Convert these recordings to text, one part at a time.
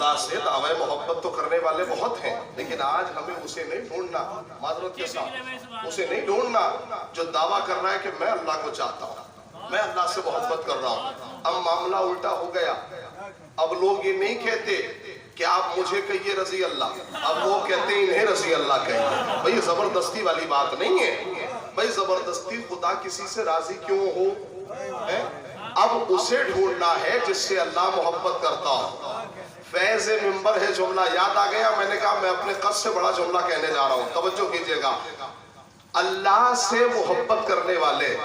اللہ سے دعوی محبت تو کرنے والے بہت ہیں، لیکن آج ہمیں اسے نہیں ڈھونڈنا، معذرت کے ساتھ اسے نہیں ڈھونڈنا جو دعویٰ کر رہا ہے کہ میں اللہ کو چاہتا ہوں، میں اللہ سے محبت کر رہا ہوں۔ اب معاملہ الٹا ہو گیا، اب لوگ یہ نہیں کہتے کہ آپ مجھے کہیے رضی اللہ، اب لوگ کہتے ہیں انہیں رضی اللہ کہیے۔ بھئی زبردستی والی بات نہیں ہے، بھئی زبردستی خدا کسی سے راضی کیوں ہو؟ اب اسے ڈھونڈنا ہے جس سے اللہ محبت کرتا ہو۔ فیض منبر ہے جملہ یاد آ گیا، میں نے کہا میں اپنے قد سے بڑا جملہ کہنے جا رہا ہوں، توجہ کیجئے گا۔ اللہ سے محبت کرنے والے،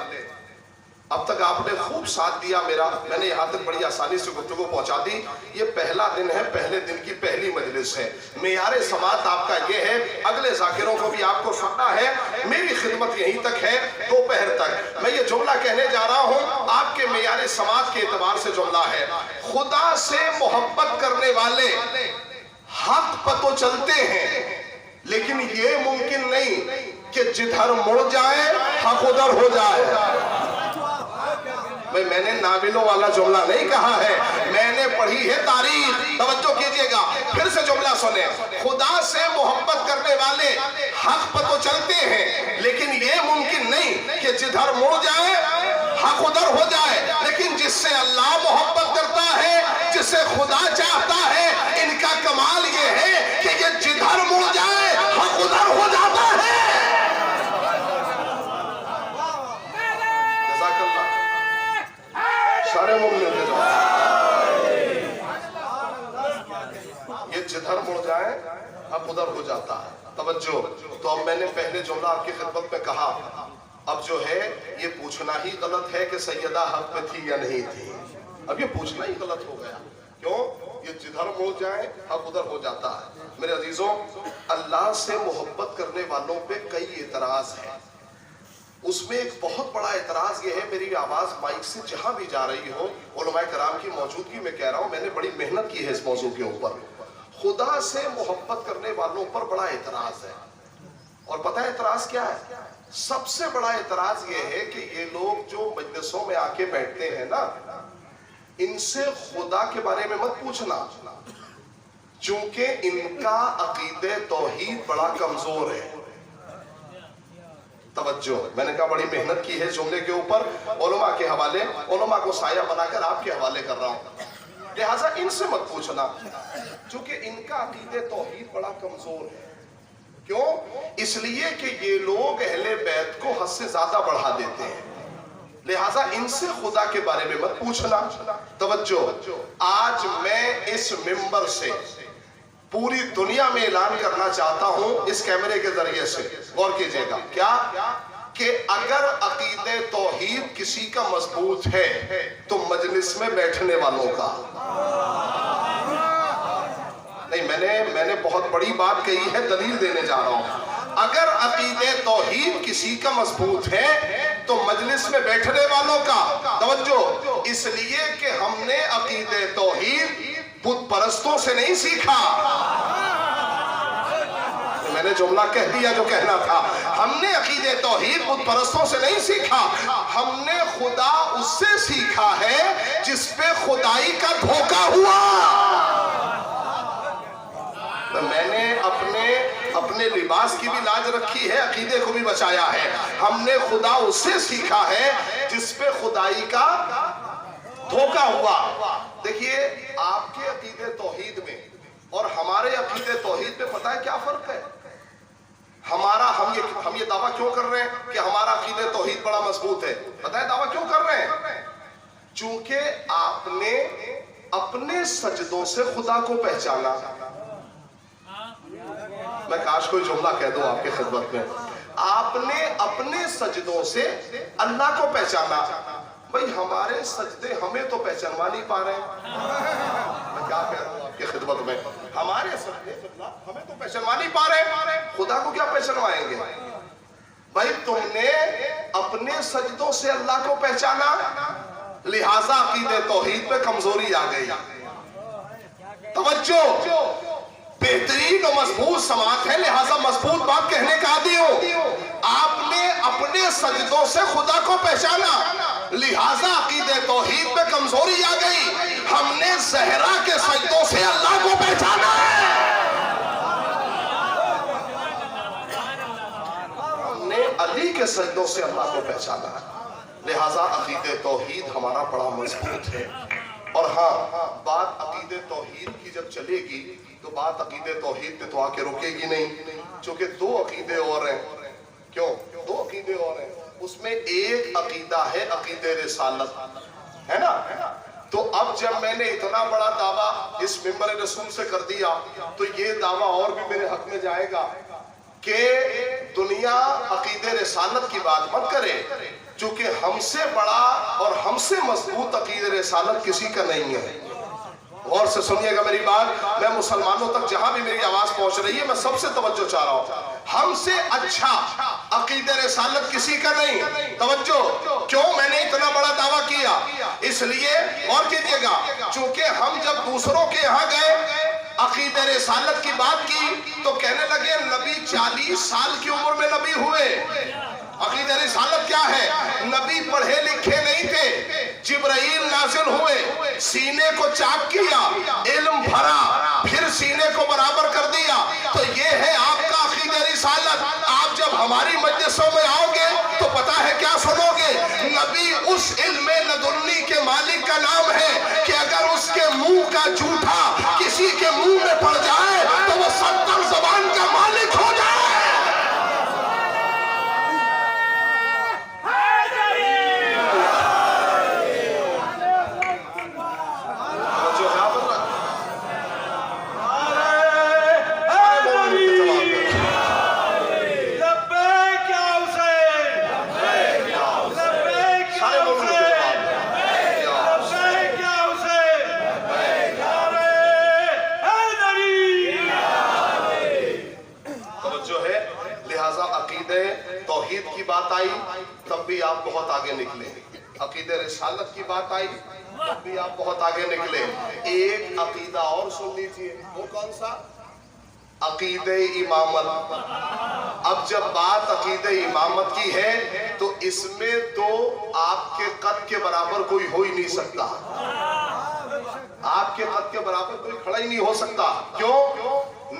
اب تک آپ نے خوب ساتھ دیا میرا، میں نے یہاں تک بڑی آسانی سے گفتگو پہنچا دی۔ یہ پہلا دن ہے، پہلے دن کی پہلی مجلس ہے، معیار سماعت آپ کا یہ ہے، اگلے ذاکروں کو بھی آپ کو سننا ہے، میری خدمت یہیں تک ہے، دوپہر تک۔ میں یہ جملہ کہنے جا رہا ہوں، آپ کے معیار سماعت کے اعتبار سے جملہ ہے۔ خدا سے محبت کرنے والے حق پر تو چلتے ہیں، لیکن یہ ممکن نہیں کہ جدھر مڑ جائے حق ادھر ہو جائے۔ میں نے ناولوں والا جملہ نہیں کہا ہے، میں نے پڑھی ہے تاریخ، توجہ کیجئے گا، پھر سے جملہ سنیں۔ خدا سے محبت کرنے والے حق پر تو چلتے ہیں، لیکن یہ ممکن نہیں کہ جدھر مڑ جائے حق ادھر ہو جائے۔ لیکن جس سے اللہ محبت کرتا ہے، جس سے خدا چاہتا ہے، ان کا کمال یہ ہے کہ یہ جدھر مڑ جائے حق ادھر ہو جاتا ہے۔ سارے مومنوں کے یہ جدھر مڑ جائے اب ادھر ہو جاتا ہے۔ توجہ، تو اب میں نے پہلے جملہ آپ کی خدمت میں کہا، اب جو ہے یہ پوچھنا ہی غلط ہے کہ سیدہ حق پہ تھی یا نہیں تھی، اب یہ پوچھنا ہی غلط ہو گیا، کیوں؟ یہ جدھر مڑ جائے اب ادھر ہو جاتا ہے۔ میرے عزیزوں، اللہ سے محبت کرنے والوں پہ کئی اعتراض ہیں، اس میں ایک بہت بڑا اعتراض یہ ہے، میری آواز مائک سے جہاں بھی جا رہی ہو، علماء کرام کی موجودگی میں کہہ رہا ہوں، میں نے بڑی محنت کی ہے اس موضوع کے اوپر۔ خدا سے محبت کرنے والوں پر بڑا اعتراض ہے، اور پتہ ہے اعتراض کیا ہے؟ سب سے بڑا اعتراض یہ ہے کہ یہ لوگ جو مجلسوں میں آ کے بیٹھتے ہیں نا، ان سے خدا کے بارے میں مت پوچھنا، چونکہ ان کا عقیدہ توحید بڑا کمزور ہے۔ توجہ، میں نے کہا بڑی محنت کی ہے جملے کے اوپر، علماء کے حوالے، علماء کو سایہ بنا کر آپ کے حوالے کر رہا ہوں، لہٰذا ان سے مت پوچھنا، چونکہ ان کا عقیدہ توحید بڑا کمزور ہے۔ کیوں؟ اس لیے کہ یہ لوگ اہل بیت کو حد سے زیادہ بڑھا دیتے ہیں، لہٰذا ان سے خدا کے بارے میں مت پوچھنا۔ توجہ، آج میں اس ممبر سے پوری دنیا میں اعلان کرنا چاہتا ہوں اس کیمرے کے ذریعے سے، غور کیجئے گا، کیا کہ اگر عقیدہ توحید کسی کا مضبوط ہے تو مجلس میں بیٹھنے والوں کا نہیں، میں نے بہت بڑی بات کہی ہے، دلیل دینے جا رہا ہوں۔ اگر عقیدہ توحید کسی کا مضبوط ہے تو مجلس میں بیٹھنے والوں کا، توجہ، اس لیے کہ ہم نے عقیدہ توحید بت پرستوں سے نہیں سیکھا، میں نے جملہ کہہ دیا جو کہنا تھا، ہم نے عقیدہ توحید بت پرستوں سے نہیں سیکھا، ہم نے خدا اس سے سیکھا ہے جس پہ خدائی کا دھوکہ ہوا۔ میں نے اپنے لباس کی بھی لاج رکھی ہے، عقیدے کو بھی بچایا ہے، ہم نے خدا اس سے سیکھا ہے جس پہ خدائی کا دھوکہ ہوا۔ دیکھیے، آپ کے عقیدہ توحید میں اور ہمارے عقیدہ توحید میں پتہ ہے کیا فرق ہے؟ ہم یہ دعویٰ کیوں کر رہے ہیں کہ ہمارا عقیدہ توحید بڑا مضبوط ہے؟ پتہ ہے دعویٰ کیوں کر رہے ہیں؟ چونکہ آپ نے اپنے سجدوں سے خدا کو پہچانا۔ میں کاش کوئی جملہ کہہ دوں آپ کی خدمت میں، آپ نے اپنے سجدوں سے اللہ کو پہچانا۔ بھئی ہمارے سجدے ہمیں تو پہچانوا نہیں پا رہے ہیں، میں کیا کہہ رہا ہوں آپ کی خدمت میں، ہمارے سجدے ہمیں تو پہچانوا نہیں پا رہے، خدا کو کیا پہچانوائیں گے؟ بھئی تم نے اپنے سجدوں سے اللہ کو پہچانا، لہٰذا عقیدہ توحید پہ کمزوری آ گئی۔ توجہ، بہترین و مضبوط سماعت ہے، لہٰذا مضبوط بات کہنے کا عادی ہو۔ آپ आपने अपने सजदों से खुदा को पहचाना, लिहाजा अकीदे तौहीद में कमजोरी आ गई। हमने ज़हरा के सजदों से अल्लाह को पहचाना है, हमने अली के सजदों से अल्लाह को पहचाना है। लिहाजा अकीदे तौहीद हमारा बड़ा मजबूत है। और हाँ, बात अकीदे तौहीद की जब चलेगी तो बात अकीदे तौहीद पे तो आके रुकेगी नहीं, क्योंकि दो अकीदे और हैं। क्यों? दो अकीदे और हैं। उसमें एक अकीदा है अकीदे रिसालत, है ना? तो अब जब मैंने इतना बड़ा दावा इस मिंबर रसूल से कर दिया तो ये दावा और भी मेरे हक में जाएगा कि दुनिया अकीदे रिसालत की बात मत करे, क्योंकि हमसे बड़ा और हमसे मजबूत अकीदे रिसालत किसी का नहीं है। गौर से सुनिएगा मेरी बात, मैं मुसलमानों तक जहां भी मेरी आवाज पहुंच रही है मैं सबसे तवज्जो चाह रहा हूं, हमसे अच्छा अकीदे रिसालत किसी का नहीं। तवज्जो, क्यों मैंने इतना बड़ा दावा किया? इसलिए और कीजिएगा, चूंकि हम जब दूसरों के यहां गए अकीदे रिसालत की बात की तो कहने लगे नबी 40 साल की उम्र में नबी हुए। अकीदे रिसालत क्या है? नबी पढ़े लिखे नहीं थे, जिब्राइल नाज़िल हुए, सीने को चाक किया, इल्म भरा, फिर सीने को बराबर कर दिया। तो ये है आपका अकीदे रिसालत। आप जब हमारी मजलिसों में आओगे तो पता है क्या सुनोगे? नबी उस इल्म लदुन्नी के मालिक का नाम है कि अगर उसके मुंह का जूठा किसी के मुंह में पड़ जाए तो वो 70 ज़बान का मालिक हो जाए। तौहीद की बात आई तब भी आप बहुत आगे निकले, अकीदे रिसालत की बात आई तब भी आप बहुत आगे निकले। एक अकीदा और सुन लीजिए, वो कौन सा? अकीदे इमामत। अब जब बात अकीदे इमामत की है तो इसमें तो आपके कद के बराबर कोई हो ही नहीं सकता, आपके कद के बराबर कोई खड़ा ही नहीं हो सकता। क्यों?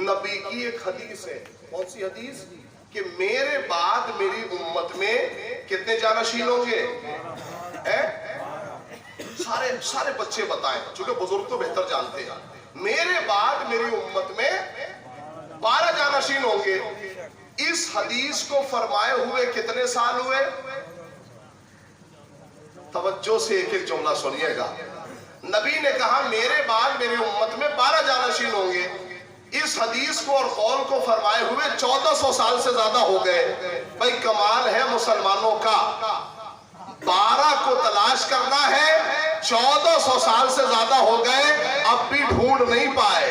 नबी की एक हदीस है। कौन सी हदीस? कि मेरे बाद मेरी उम्मत में कितने जानशीन होंगे? सारे बच्चे बताएं, क्योंकि बुजुर्ग तो बेहतर जानते हैं। मेरे बाद मेरी उम्मत में 12 जानशीन होंगे। इस हदीस को फरमाए हुए कितने साल हुए? तवज्जो से एक एक जुमला सुनिएगा। नबी ने कहा मेरे बाद मेरी उम्मत में 12 जानशीन होंगे। इस हदीस को और कौल को फरमाए हुए 1400 साल से ज्यादा हो गए। भाई कमाल है मुसलमानों का, 12 को तलाश करना है, 1400 साल से ज्यादा हो गए, अब भी ढूंढ नहीं पाए।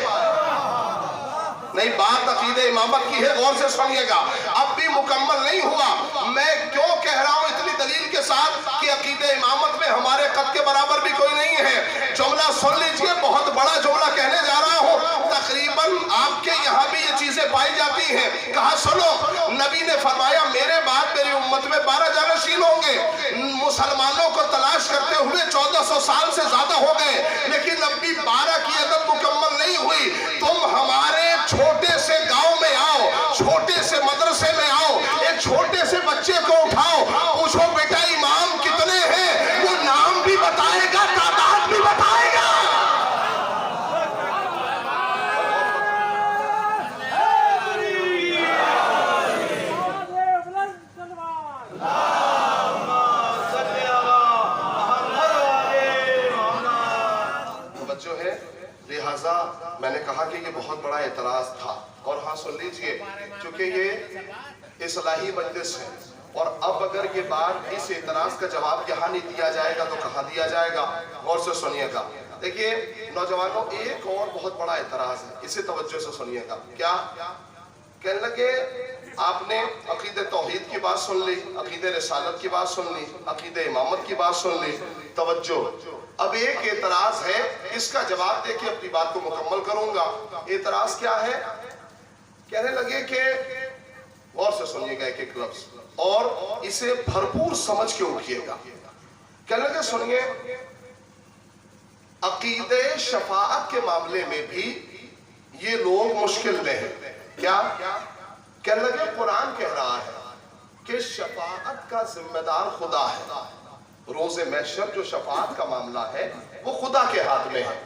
नहीं, बात अकीदे इमामत की है, गौर से सुनिएगा, अब भी मुकम्मल नहीं हुआ। मैं क्यों कह रहा हूं इतनी दलील के साथ कि अकीदे इमामत में हमारे कद के बराबर भी कोई नहीं है? जुमला सुन लीजिए, बहुत बड़ा जुमला कहने जा रहा हूं, तकरीबन आपके यहां भी ये चीजें पाई जाती हैं। कहा सुनो, नबी ने फरमाया मेरे बाद मेरी उम्मत में 12 जानशीन होंगे। मुसलमानों को तलाश करते हुए 1400 साल से ज्यादा हो गए, लेकिन अब भी 12 की अदद मुकम्मल नहीं हुई। तुम हमारे छोटे से गांव में आओ, छोटे से मदरसे में आओ, एक छोटे से बच्चे को उठाओ, पूछो बेटा इमाम कितने हैं, वो नाम भी बताएगा, तादाद भी बताएगा। जो है, लिहाजा मैंने कहा कि ये बहुत बड़ा एतराज था। और हाँ सुन लीजिए, क्योंकि ये इस्लाही मजलिस है और अब अगर ये बात इस एतराज का जवाब यहाँ नहीं दिया जाएगा तो कहाँ दिया जाएगा? गौर से सुनिएगा। देखिए नौजवानों, एक और बहुत बड़ा एतराज है, इसे तवज्जो से सुनिएगा। क्या कहने लगे? आपने अकीदे तौहीद की बात सुन ली, अकीदे रिसालत की बात सुन ली, अकीदे इमामत की बात सुन ली। तवज्जो, अब एक एतराज है, इसका जवाब देके अपनी बात को मुकम्मल करूंगा। एतराज क्या है? कहने लगे कि, गौर से सुनिएगा एक एक लफ्ज, और इसे भरपूर समझ के उठिएगा। कहने लगे सुनिए, अकीदे शफाअत के मामले में भी ये लोग मुश्किल में हैं। क्या? कहने लगे कुरान कह रहा है कि शफाअत का जिम्मेदार खुदा है। रोज़े महशर जो शफाअत का मामला है वो खुदा के हाथ में है,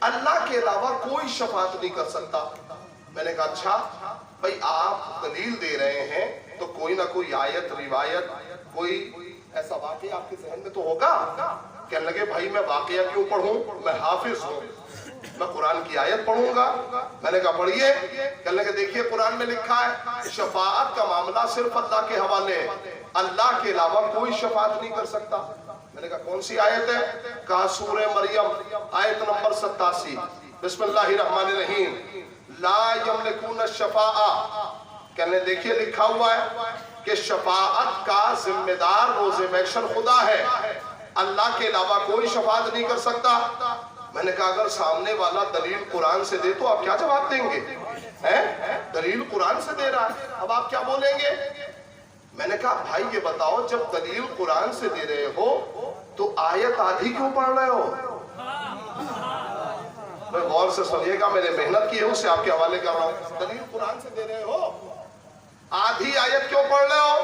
अल्लाह के अलावा कोई शफाअत नहीं कर सकता। मैंने कहा अच्छा भाई, आप दलील दे रहे हैं तो कोई ना कोई आयत, रिवायत, कोई ऐसा वाकया आपके जहन में तो होगा। कहने लगे भाई मैं वाकया क्यों पढ़ूं, मैं हाफिज हूं, मैं कुरान की आयत पढ़ूंगा। मैंने कहा पढ़िए। कहने लगे देखिए कुरान में लिखा है शफाअत का मामला सिर्फ अल्लाह के हवाले है, अल्लाह के अलावा कोई शफाअत नहीं कर सकता। मैंने कहा कौन सी आयत है? कहा सूरह मरियम आयत नंबर 87, बिस्मिल्लाहिर्रहमानिर्रहीम, ला यमलिकून शफाआ। कहने देखिए लिखा हुआ है कि शफाअत का जिम्मेदार रोज़े महशर खुदा है, अल्लाह के अलावा कोई शफाअत नहीं कर सकता। मैंने कहा अगर सामने वाला दलील कुरान से दे तो आप क्या जवाब देंगे? हैं? दलील कुरान से दे रहा है, अब आप क्या बोलेंगे? मैंने कहा भाई ये बताओ, जब दलील कुरान से दे रहे हो तो आयत आधी क्यों पढ़ रहे हो? मैं गौर से सुनिएगा, मैंने मेहनत की है उसे आपके हवाले कर रहा हूं। दलील कुरान से दे रहे हो, आधी आयत क्यों पढ़ रहे हो?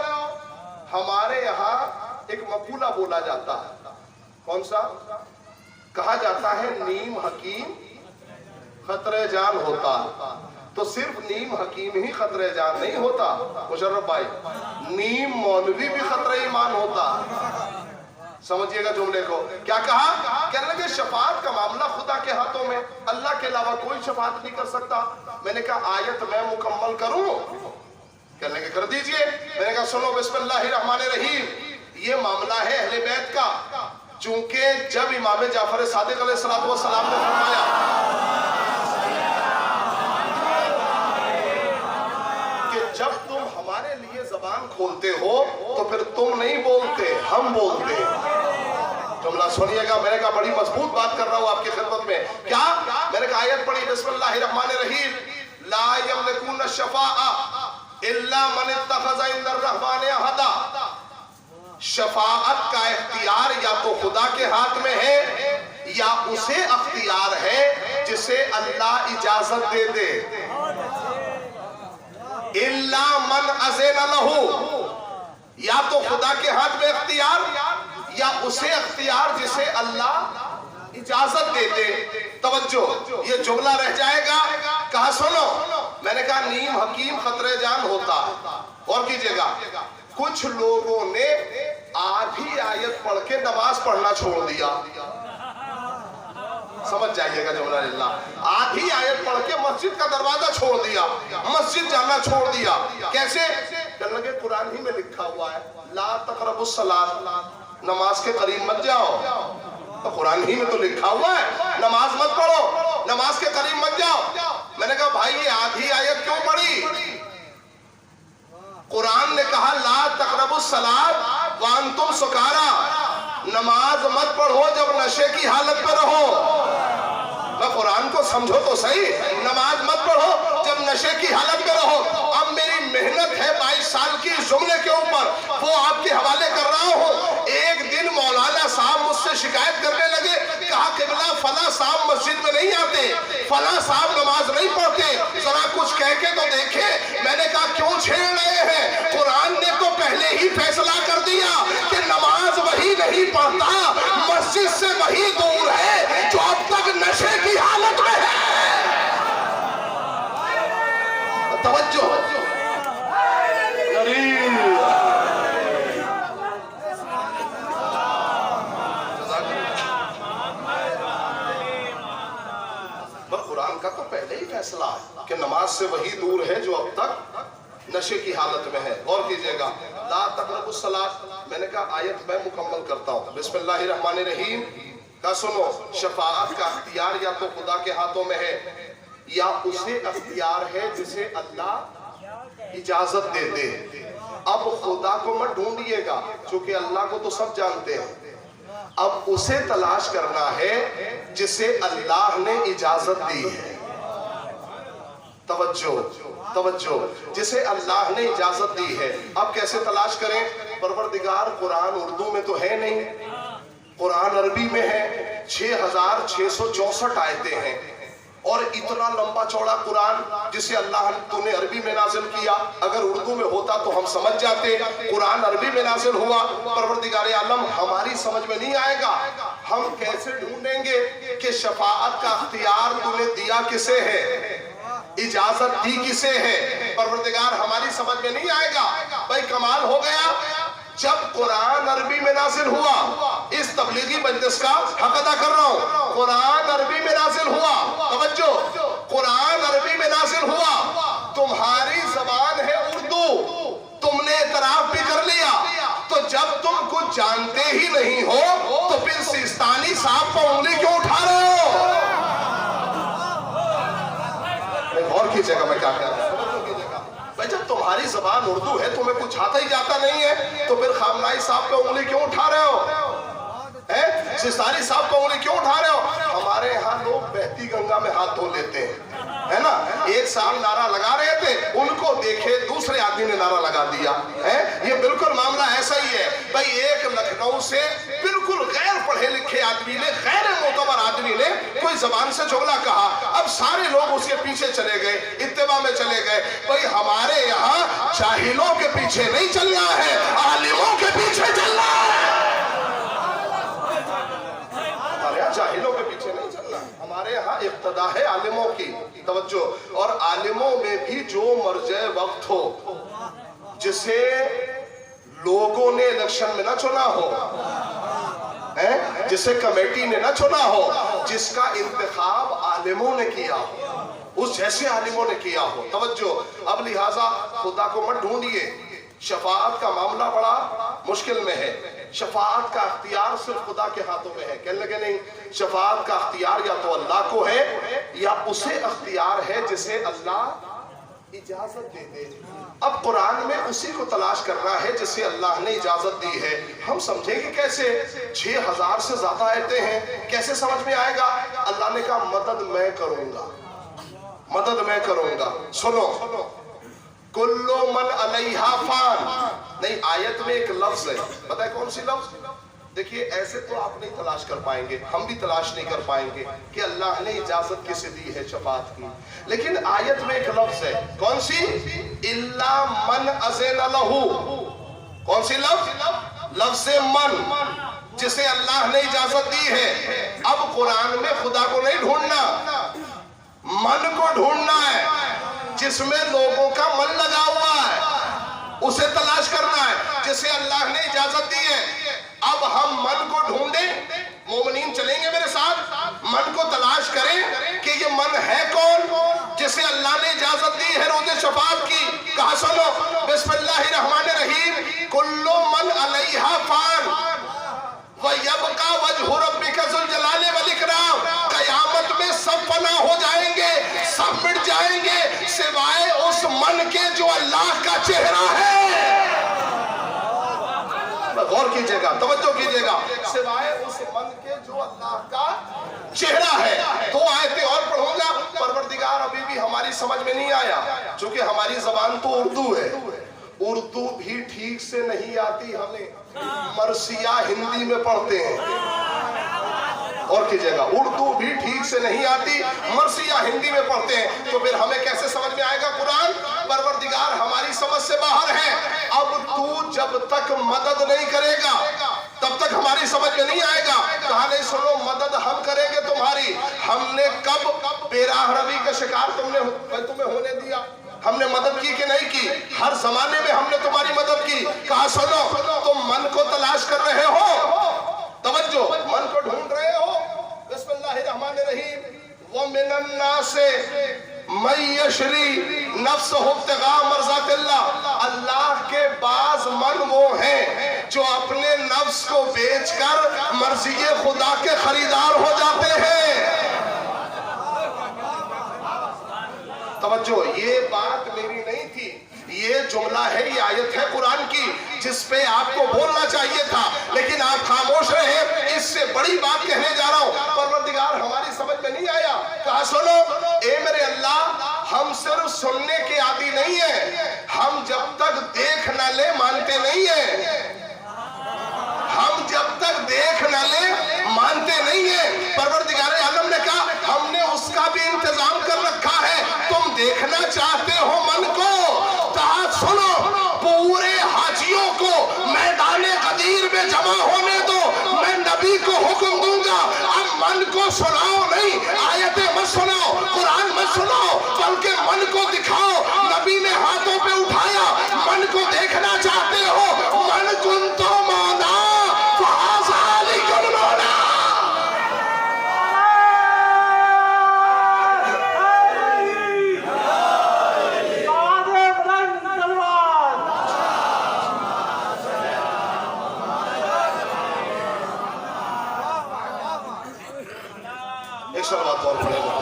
हमारे यहाँ एक मकूला बोला जाता है, कौन सा? कहा जाता है नीम हकीम खतरे जान होता। तो सिर्फ नीम हकीम ही खतरे जान नहीं होता मुशर्रफ भाई, नीम मौलवी भी खतरे ईमान होता। समझिएगा जुमले को। क्या कहा? कहने लगे शफाअत का मामला खुदा के हाथों में, अल्लाह के अलावा कोई शफाअत नहीं कर सकता। मैंने कहा आयत मैं मुकम्मल करूं? कहने लगे कर दीजिए। मैंने कहा सुनो, बिस्मिल्लाहिर्रहमानिर्रहीम, ये मामला है अहले बैत का। चूंकि जब इमाम जाफर सादिक अलैहिस्सलातु वस्सलाम ने फरमाया कि जब तुम हमारे लिए जबान खोलते हो तो फिर तुम नहीं बोलते, हम बोलते। जुमला सुनिएगा, मैंने कहा बड़ी मजबूत बात कर रहा हूं आपकी खिदमत में। क्या? मैंने कहा आयत पढ़ी, बिस्मिल्लाहिर्रहमानिर्रहीम, ला यमलिकून शफाआ इल्ला मन इत्तखज़ इंदर्रहमानि अहदा। शफाअत का इख्तियार या तो खुदा के हाथ में है या उसे इख्तियार है जिसे अल्लाह इजाजत दे दे। इल्ला मन अज़िन लहू, या तो खुदा के हाथ में इख्तियार या उसे इख्तियार जिसे अल्लाह इजाजत दे दे। तवज्जो, ये जुमला रह जाएगा। कहा सुनो, मैंने कहा नीम हकीम खतरे जान होता। और कीजिएगा, कुछ लोगों ने आधी आयत पढ़ के नमाज पढ़ना छोड़ दिया। समझ जाइएगा जुमला लिल्लाह, आधी आयत पढ़ के मस्जिद का दरवाजा छोड़ दिया, मस्जिद जाना छोड़ दिया। कैसे? कहने लगे कुरान ही में लिखा हुआ है ला तक़रबुस सलात, नमाज के करीब मत जाओ। तो कुरान ही में तो लिखा हुआ है नमाज मत पढ़ो, नमाज के करीब मत जाओ। मैंने कहा भाई ये आधी आयत क्यों पढ़ी? कुरान ने कहा ला तक़रबुस सलात वांतुम सुकारा, नमाज मत पढ़ो जब नशे की हालत में रहो। मैं कुरान को समझो तो सही, नमाज मत पढ़ो जब नशे की हालत में रहो। अब मेरी मेहनत है 22 साल की जुमले के ऊपर, वो आपके हवाले कर रहा हूँ। एक दिन मौलाना साहब मुझसे शिकायत करने लगे, कहा किबला फला साहब मस्जिद में नहीं आते, फला साहब नमाज नहीं पढ़ते, जरा कुछ कह के तो देखे। मैंने कहा क्यों छेड़ रहे हैं? कुरान ने तो पहले ही फैसला कर दिया कि नमाज वही नहीं पढ़ता, मस्जिद से वही दूर है जो अब तक नशे की हालत में है। तवज्जो, कुरान का तो पहले ही फैसला है कि नमाज से वही दूर है जो अब तक नशे की हालत में है। गौर कीजिएगा, ला तक़रबुस सलात, मैंने कहा आयत मैं मुकम्मल करता हूँ। बिस्मिल्लाहिर्रहमानिर्रहीम का सुनो, शफाअत का इख्तियार या तो खुदा के हाथों में है या उसे इख्तियार है जिसे अल्लाह इजाजत दे दे। अब खुदा को मत ढूंढिएगा क्योंकि अल्लाह को तो सब जानते हैं, अब उसे तलाश करना है जिसे अल्लाह ने इजाजत दी है। तवज्जो, तवज्जो, जिसे अल्लाह ने इजाजत दी है। अब कैसे तलाश करें? परवरदिगार कुरान उर्दू में तो है नहीं, कुरान अरबी में है। 6664 आयतें हैं और इतना लंबा चौड़ा कुरान जिसे अल्लाह तूने अरबी में नाजिल किया। अगर उर्दू में होता तो हम समझ जाते, कुरान अरबी में नाजिल हुआ। परवरदिगार आलम हमारी समझ में नहीं आएगा, हम कैसे ढूंढेंगे कि शफाअत का अख्तियार तूने दिया किसे है, इजाजत दी किसे है? परवरदिगार हमारी समझ में नहीं आएगा। भाई कमाल हो गया, जब कुरान अरबी में नाजिल हुआ, इस तबलीगी मजलिस का हक अदा कर रहा हूं, कुरान अरबी में नाजिल हुआ। तवज्जो, कुरान अरबी में नाजिल हुआ, तुम्हारी जबान है उर्दू, तुमने इतराफ भी कर लिया। तो जब तुम कुछ जानते ही नहीं हो तो फिर सिस्तानी साहब पर उंगली क्यों उठा रहे हो? और कीजिएगा मैं क्या कह रहा हूं। भाई जब तुम्हारी जबान उर्दू है, तुम्हें कुछ आता ही जाता नहीं है, तो फिर खामनाई साहब पे उंगली क्यों उठा रहे हो? सिस्तानी साहब पे उंगली क्यों उठा रहे हो? हमारे यहाँ लोग बहती गंगा में हाथ धो लेते हैं, है ना। एक साल नारा लगा रहे थे, उनको देखे दूसरे आदमी ने नारा लगा दिया है। ये बिल्कुल मामला ऐसा ही है। भाई एक लखनऊ से बिल्कुल गैर पढ़े लिखे आदमी ने, गैर मोतबर आदमी ने कोई जबान से जुमला कहा, अब सारे लोग उसके पीछे चले गए, इत्तेबा में चले गए। भाई हमारे यहाँ जाहिलों के पीछे नहीं चलना है, आलिमों के पीछे चलना है। हमारे यहाँ जाहिलों के पीछे नहीं चलना, हमारे यहाँ इब्तदा है आलिमों की। तवज्जो, और आलिमों में भी जो मर्जे वक्त हो, जिसे लोगों ने इलेक्शन में ना चुना हो, जिसे कमेटी ने ना चुना हो, जिसका इंतखाब आलिमों ने किया हो, उस जैसे आलिमों ने किया हो। तवज्जो, अब लिहाजा खुदा को मत ढूंढिए, शफाअत का मामला बड़ा मुश्किल में है। शफाअत का अख्तियार सिर्फ खुदा के हाथों में है। कहने लगे नहीं, शफाअत का अख्तियार या तो अल्लाह को है या उसे अख्तियार है जिसे अल्लाह इजाजत दे दे। अब कुरान में उसी को तलाश करना है जिसे अल्लाह ने इजाजत दी है। हम समझेंगे कैसे? 6000 से ज्यादा आयतें हैं, कैसे समझ में आएगा? अल्लाह ने कहा मदद मैं करूंगा, मदद मैं करूंगा। सुनो, कुल्लु मन अलैहा फान। नहीं, आयत में एक लफ्ज है, पता है कौन सी लफ्ज? देखिए ऐसे तो आप नहीं तलाश कर पाएंगे, हम भी तलाश नहीं कर पाएंगे कि अल्लाह ने इजाजत किसे दी है शफाअत की। लेकिन आयत में एक लफ्ज है, कौन सी? इल्ला मन अज़न लहू। कौन सी लफ्ज? लफ्ज मन, जिसे अल्लाह ने इजाजत दी है। अब कुरान में खुदा को नहीं ढूंढना, मन को ढूंढना है, जिसमें लोगों का मन लगा हुआ है, उसे तलाश करना है जिसे अल्लाह ने इजाजत दी है। अब हम मन को ढूंढें, मोमिनीन चलेंगे मेरे साथ, मन को तलाश करें कि ये मन है कौन जिसे अल्लाह ने इजाजत दी है रोज़े शफाअत की। कहा सुनो, बिस्मिल्लाहिर्रहमानिर्रहीम, कुल्लु मन अलैहा फान व यबका वजहु रब्बिका ज़ुल जलाली वल इकराम। कयामत में सब फना हो जाएंगे, सब मिट जाएंगे, सिवाय उस मन के जो अल्लाह का चेहरा है। गौर कीजिएगा, तवज्जो कीजिएगा, सिवाय उस मन के जो अल्लाह का चेहरा है। दो आयतें और पढ़ूंगा। परवरदिगार अभी भी हमारी समझ में नहीं आया, क्योंकि हमारी जबान तो उर्दू है, उर्दू भी ठीक से नहीं आती हमें, मरसिया हिंदी में पढ़ते हैं। और कीजिएगा, उर्दू भी ठीक से नहीं आती, मरसिया हिंदी में पढ़ते हैं, तो फिर हमें कैसे समझ में आएगा कुरान? परवरदिगार हमारी समझ से बाहर है। अब तू जब तक मदद नहीं करेगा तब तक हमारी समझ में नहीं आएगा। कहा नहीं, सुनो, मदद हम करेंगे तुम्हारी। हमने कब बेराह रवी का शिकार तुम्हें होने दिया? हमने मदद की कि नहीं की? हर जमाने में हमने तुम्हारी मदद की। कहा सुनो, तुम मन को तलाश कर रहे हो, तवज्जो, मन को ढूंढ रहे हो। बिस्मिल्लाहिर्रहमानिर्रहीम, व मिनन नासे मयशरी नफ्सहु इब्तिगा मर्ज़ातिल्लाह। अल्लाह के बाज मन वो हैं जो अपने नफ्स को बेचकर मर्ज़िए खुदा के खरीदार हो जाते हैं। तवज्जो, ये बात मेरी नहीं थी, ये जुमला है, ये आयत है कुरान की, जिस पे आपको बोलना चाहिए था, लेकिन आप खामोश रहे। इससे बड़ी बात कहने जा रहा हूं, परवरदिगार हमारी समझ में नहीं आया। कहा सुनो, ए मेरे अल्लाह, हम सिर्फ सुनने के आदी नहीं है, हम जब तक देख न ले मानते नहीं है, हम जब तक देख न ले मानते नहीं है। परवरदिगार आलम ने कहा हमने उसका भी इंतजाम कर रखा है। तुम देखना चाहते हो मन को, तो आज सुनो, पूरे हाजियों को मैदाने गदीर में जमा होने दो, मैं नबी को हुक्म दूंगा। अब मन को सुनाओ नहीं, आयतें मत सुनाओ, कुरान मत सुनाओ, बल्कि मन को दिखाओ। नबी ने हाथों पे उठाया, मन को देखना चाहते हो, मन कुन तो मौला फहाज़ाली कुन मौला। एक सलवात और पढ़ेगा।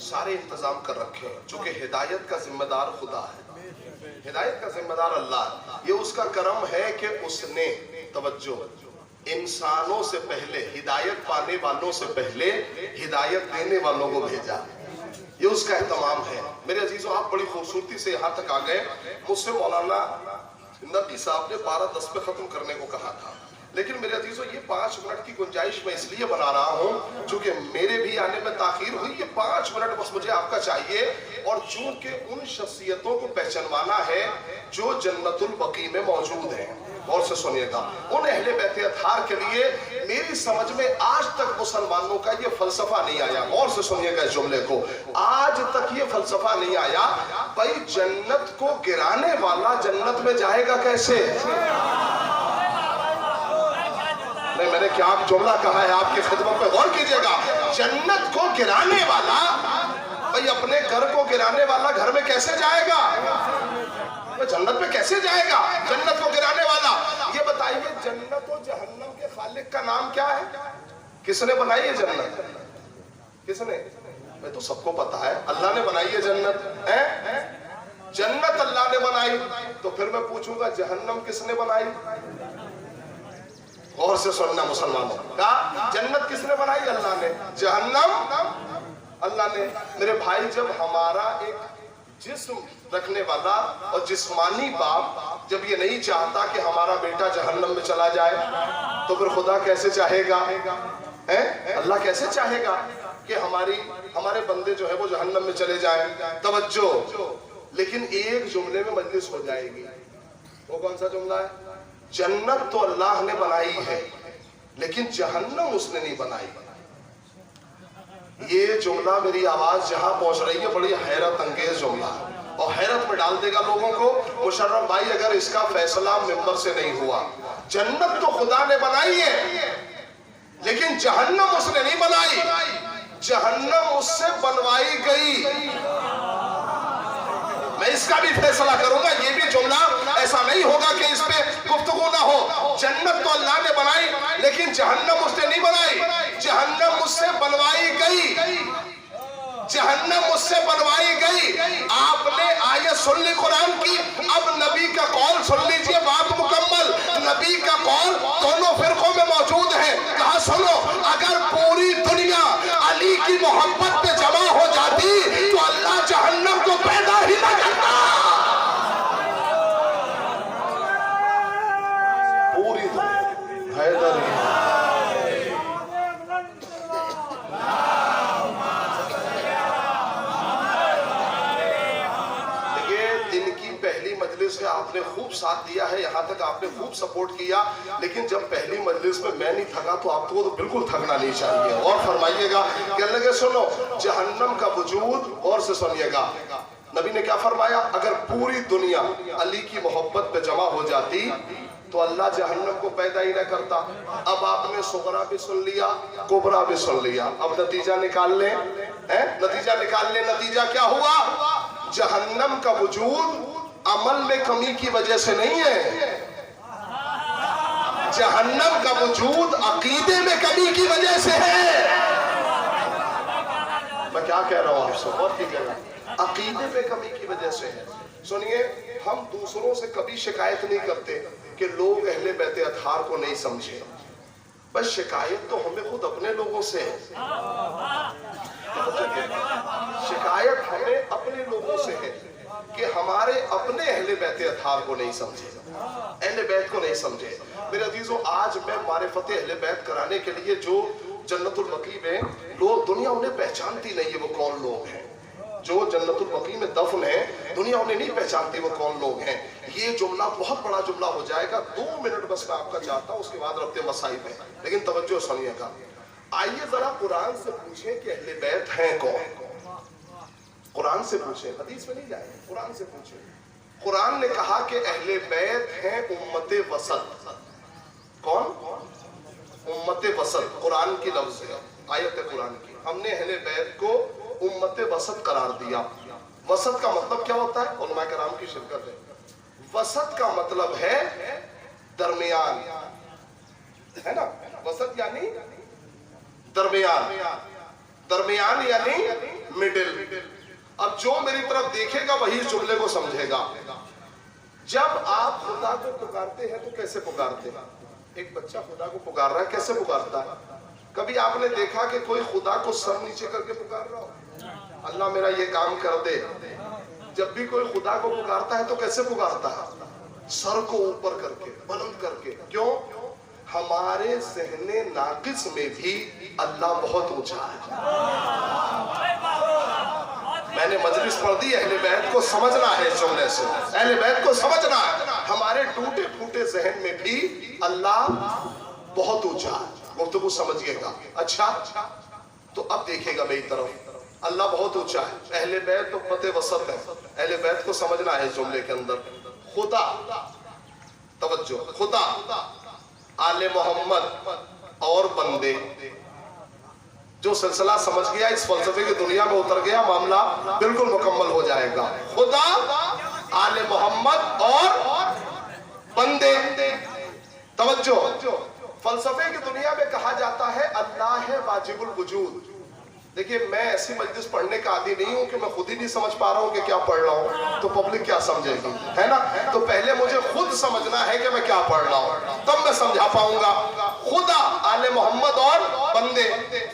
सारे इंतजाम कर रखे हैं, चूंकि हिदायत का जिम्मेदार खुदा है, हिदायत का जिम्मेदार अल्लाह है। ये उसका करम है कि उसने तवज्जो इंसानों से पहले, हिदायत पाने वालों से पहले हिदायत देने वालों को भेजा। ये उसका एहतमाम है। मेरे अजीजों, आप बड़ी खूबसूरती से यहाँ तक आ गए। मुझसे मौलाना नबी साहब ने 12:10 पे खत्म करने को कहा था, लेकिन मेरे अजीजों ये 5 मिनट की गुंजाइश मैं इसलिए बना रहा हूँ चूंकि मेरे भी आने में ताखीर हुई। ये 5 मिनट बस मुझे आपका चाहिए, और चूंकि उन शख्सियतों को पहचानवाना है जो जन्नतुल बकी में मौजूद हैं। और से सुनिएगा, उन अहले बैत अतहार के लिए मेरी समझ में आज तक मुसलमानों का ये फलसफा नहीं आया। और से सुनिएगा इस जुमले को, आज तक ये फलसफा नहीं आया भाई जन्नत को गिराने वाला जन्नत में जाएगा कैसे। नहीं, मैंने क्या जुमला कहा है, आपकी खिदमत पे गौर कीजिएगा। जन्नत को गिराने वाला भाई अपने घर को गिराने वाला घर में कैसे जाएगा, जन्नत में कैसे जाएगा जन्नत को गिराने वाला। ये बताइए, जन्नत और जहन्नम के खालिक का नाम क्या है? किसने बनाई है जन्नत? किसने? मैं तो सबको पता है, अल्लाह ने बनाई है जन्नत है? जन्नत अल्लाह ने बनाई, तो फिर मैं पूछूंगा जहन्नम किसने बनाई? और से सुनना मुसलमानों का, जन्नत किसने बनाई? अल्लाह ने। जहन्नम अल्लाह ने। मेरे भाई, जब हमारा एक जिस्म रखने वाला और जिस्मानी बाप जब ये नहीं चाहता कि हमारा बेटा जहन्नम में चला जाए, तो फिर खुदा कैसे चाहेगा है? अल्लाह कैसे चाहेगा कि हमारे बंदे जो है वो जहन्नम में चले जाएं? तवज्जो, लेकिन एक जुमले में मजलिस हो जाएगी। वो कौन सा जुमला है? जन्नत तो अल्लाह ने बनाई है, लेकिन जहन्नम उसने नहीं बनाई। ये जुमला, मेरी आवाज जहां पहुंच रही है, बड़ी हैरत अंगेज जुमला और हैरत में डाल देगा लोगों को। मुशर्रफ भाई, अगर इसका फैसला मिंबर से नहीं हुआ, जन्नत तो खुदा ने बनाई है, लेकिन जहन्नम उसने नहीं बनाई, जहन्नम उससे बनवाई गई। मैं इसका भी फैसला करूंगा। ये भी जुमला ऐसा नहीं होगा कि इस पे गुफ्तगू ना हो। जन्नत तो अल्लाह ने बनाई, लेकिन जहन्नम उसने नहीं बनाई, जहन्नम उससे बनवाई गई, जहन्नम उससे बनवाई गई। आपने आयत सुन ली कुरान की, अब नबी का कौल सुन लीजिए, बात मुकम्मल। नबी का कौल दोनों फिरकों में मौजूद है। कहा सुनो, अगर पूरी दुनिया अली की मोहब्बत पे जमा हो जाती तो अल्लाह जहन्नम को पैदा ही ना करता। पूरी दुनिया हैदर से आपने खूब साथ दिया है, यहाँ तक आपने खूब सपोर्ट किया, लेकिन जब पहली मजलिस में मैं नहीं थका तो आपको तो बिल्कुल थकना नहीं चाहिए। और फरमाइएगा, कहने लगे सुनो, जहन्नम का वजूद, और से सुनिएगा, नबी ने क्या फरमाया? अगर पूरी दुनिया अली की मोहब्बत पे जमा हो जाती तो अल्लाह जहन्नम को पैदा ही न करता। अब आपने सुगरा भी सुन लिया, कुबरा भी सुन लिया, अब नतीजा निकाल लें, नतीजा निकाल लें। नतीजा क्या हुआ? जहन्नम का वजूद अमल में कमी की वजह से नहीं है, जहन्नम का वजूद अकीदे में कमी की वजह से है। मैं क्या कह रहा हूं आपसे, बहुत ही कह रहा हूं, अकीदे में कमी की वजह से है। सुनिए, हम दूसरों से कभी शिकायत नहीं करते कि लोग अहले बैत अतहार को नहीं समझे, बस शिकायत तो हमें खुद अपने लोगों से है। शिकायत हमें अपने लोगों से है कि हमारे अपने अहले बैत अतहार को नहीं समझे, अहले बैत को नहीं समझे। मेरे अजीजों, आज मैं मारिफत अहले बैत कराने के लिए जो जन्नतुल बकी में लोग, दुनिया उन्हें पहचानती नहीं है वो कौन लोग हैं। जो जन्नतुल बकी में दफन है, दुनिया उन्हें नहीं पहचानती वो कौन लोग हैं। ये जुमला बहुत बड़ा जुमला हो जाएगा, 2 मिनट बस मैं आपका चाहता हूं, उसके बाद रखते मसाइल में, लेकिन तवज्जो सुनिएगा। आइए जरा कुरान से पूछें कि अहले बैत हैं कौन। कुरान से पूछें, हदीस में नहीं जाएंगे, कुरान से पूछें। कुरान ने कहा कि अहले बैत हैं उम्मते वसत। कौन? उम्मते वसत, कुरान की लफ्ज है, आयत है कुरान की। हमने अहले बैत को उम्मते वसत करार दिया। वसत का मतलब क्या होता है? उलमा कराम की शिरकत है। वसत का मतलब है दरमियान, है ना? वसत यानी दरमियान, दरमियान यानी मिडिल। अब जो मेरी तरफ देखेगा वही इस जुमले को समझेगा। जब आप खुदा को पुकारते हैं तो कैसे पुकारते हैं? एक बच्चा खुदा को पुकार रहा है, कैसे पुकारता है? कभी आपने देखा कि कोई खुदा को सर नीचे करके पुकार रहा हो? अल्लाह मेरा ये काम कर दे। जब भी कोई खुदा को पुकारता है तो कैसे पुकारता है? सर को ऊपर करके, बुलंद करके। क्यों? हमारे ज़हने नाकिस में भी अल्लाह बहुत ऊंचा है। मैंने मजलिस पढ़ दी, अहले बैत को समझना है इस जुमले से, अहले बैत को समझना है। हमारे टूटे फूटे ज़हन में भी अल्लाह बहुत ऊंचा है। गुफ्तगू समझिएगा। अच्छा, तो अब देखिएगा मेरी तरफ, अल्लाह बहुत ऊंचा है, अहले बैत तो पते वसत है। अहले बैत को समझना है इस जुमले के अंदर। खुदा, तवज्जो, खुदा, आले मोहम्मद और बंदे। जो सिलसिला समझ गया, इस फलसफे की दुनिया में उतर गया, मामला बिल्कुल मुकम्मल हो जाएगा। खुदा, आले मोहम्मद और बंदे। तवज्जो, फलसफे की दुनिया में कहा जाता है अल्लाह है वाजिबुल वजूद। देखिए, मैं ऐसी मजलिस पढ़ने का आदी नहीं हूं कि मैं खुद ही नहीं समझ पा रहा हूं कि क्या पढ़ रहा हूं, तो पब्लिक क्या समझेगी, है ना? तो पहले मुझे खुद समझना है कि मैं क्या पढ़ रहा हूं, तब मैं समझा पाऊंगा। खुदा, आले मोहम्मद और बंदे।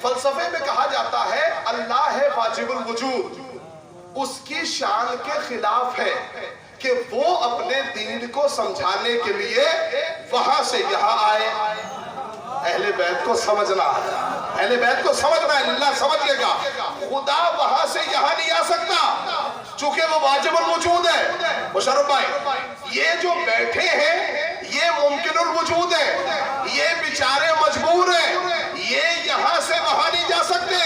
फलसफे में कहा जाता है अल्लाह है वाजिबुल वजूद। उसकी शान के खिलाफ है कि वो अपने दीन को समझाने के लिए वहां से यहां आए। अहले बैत को समझना है, अहले बैत को समझना है। अल्लाह समझिएगा, खुदा वहां से यहां नहीं आ सकता, चूंकि वो वाजिबुल वजूद है। मुशर्रफ भाई, ये जो बैठे हैं ये मुमकिनुल वजूद है, ये बेचारे मजबूर हैं, ये यहां से वहां नहीं जा सकते।